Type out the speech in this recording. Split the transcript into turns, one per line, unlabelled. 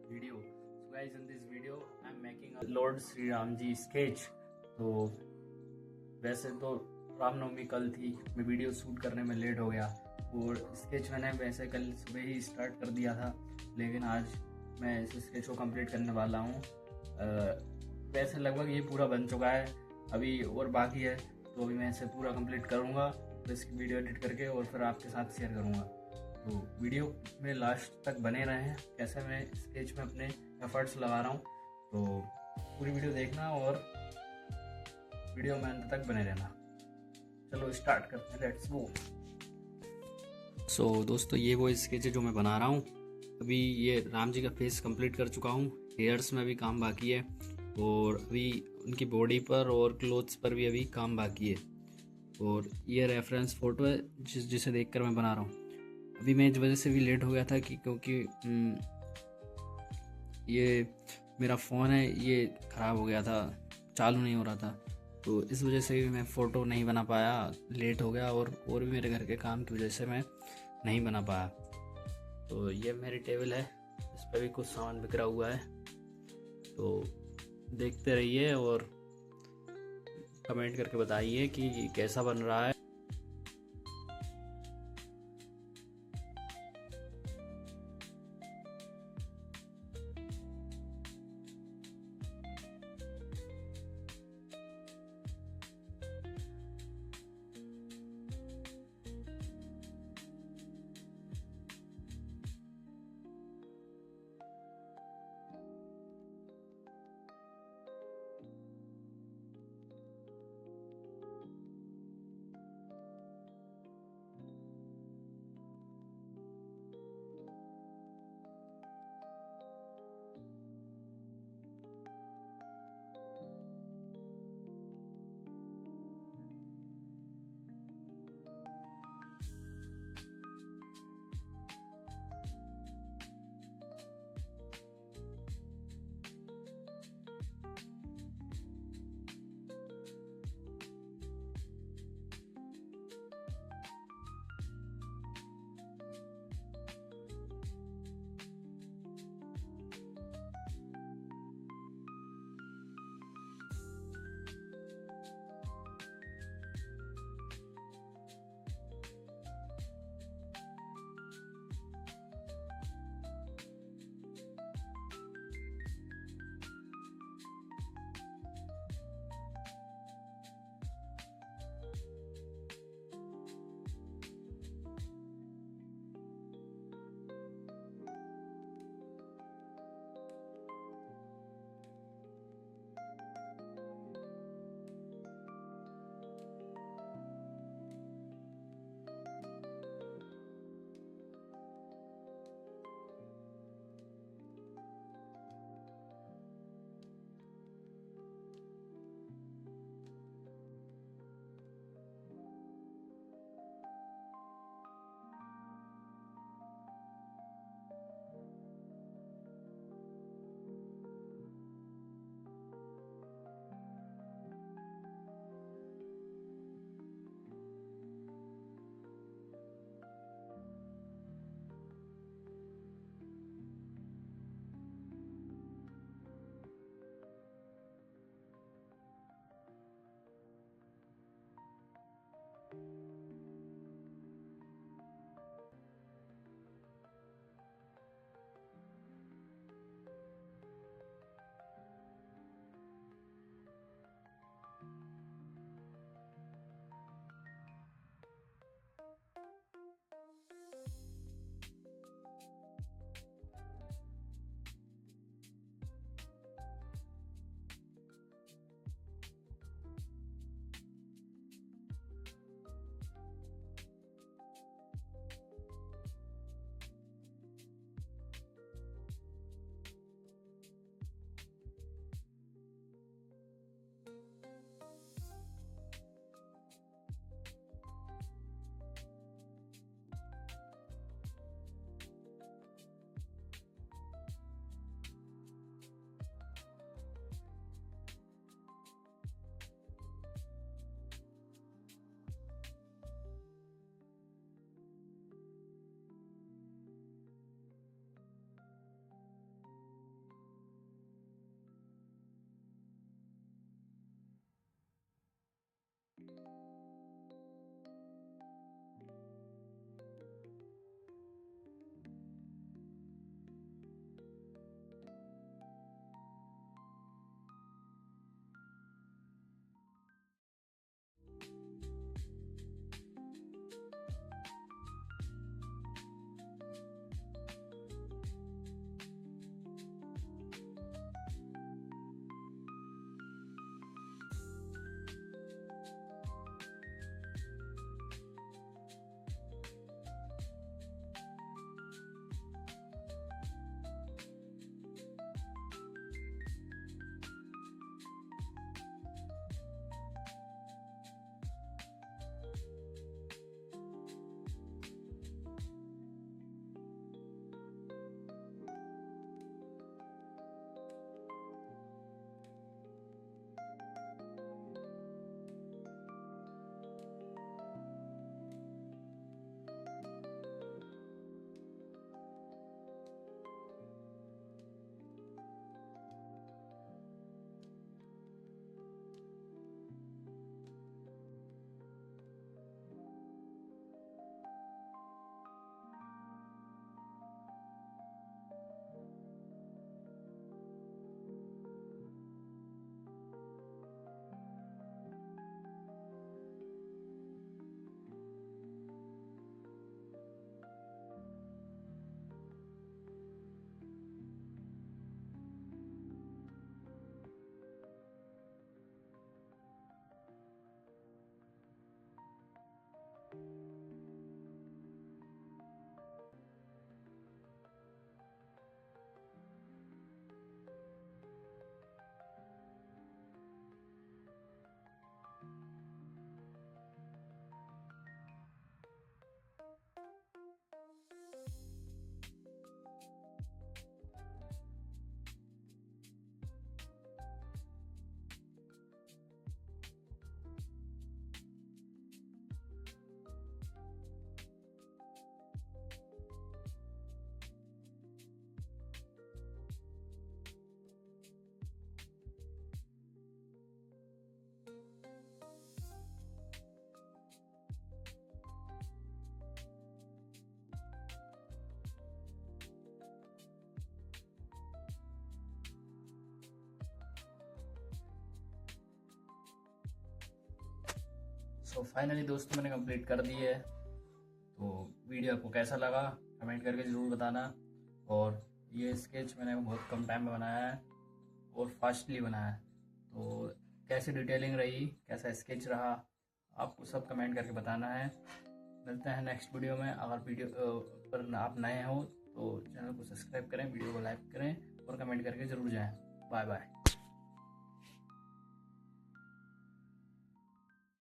video. So guys, in this video I'm making a Lord Shree Ram ji sketch. तो वैसे तो रामनवमी कल थी, मैं वीडियो शूट करने में लेट हो गया और स्केच मैंने वैसे कल सुबह ही स्टार्ट कर दिया था, लेकिन आज मैं इस स्केच को कंप्लीट करने वाला हूँ। वैसे लगभग ये पूरा बन चुका है, अभी और बाकी है, तो अभी मैं इसे पूरा कंप्लीट करूँगा, तो इसकी वीडियो एडिट करके और फिर आपके साथ शेयर करूँगा। तो वीडियो में लास्ट तक बने रहें, कैसे मैं स्केच में अपने एफर्ट्स लगा रहा हूँ। तो पूरी वीडियो देखना और वीडियो में अंत तक बने रहना। चलो स्टार्ट करते हैं, लेट्स गो। सो दोस्तों, ये वो स्केच है जो मैं बना रहा हूँ। अभी ये राम जी का फेस कंप्लीट कर चुका हूँ, हेयर्स में भी काम बाकी है और अभी उनकी बॉडी पर और क्लोथ्स पर भी अभी काम बाकी है। और ये रेफरेंस फ़ोटो है जिसे देखकर मैं बना रहा हूँ। अभी मैं इस वजह से भी लेट हो गया था क्योंकि ये मेरा फ़ोन है, ये ख़राब हो गया था, चालू नहीं हो रहा था, तो इस वजह से भी मैं फ़ोटो नहीं बना पाया, लेट हो गया। और भी मेरे घर के काम की वजह से मैं नहीं बना पाया। तो ये मेरी टेबल है, इस पर भी कुछ सामान बिखरा हुआ है, तो देखते रहिए और कमेंट करके बताइए कि कैसा बन रहा है। तो फाइनली दोस्तों मैंने कंप्लीट कर दी है। तो वीडियो आपको कैसा लगा कमेंट करके ज़रूर बताना। और ये स्केच मैंने बहुत कम टाइम में बनाया है और फास्टली बनाया है। तो कैसी डिटेलिंग रही, कैसा स्केच रहा, आपको सब कमेंट करके बताना है। मिलते हैं नेक्स्ट वीडियो में। अगर वीडियो पर आप नए हो तो चैनल को सब्सक्राइब करें, वीडियो को लाइक करें और कमेंट करके ज़रूर जाएं। Bye bye.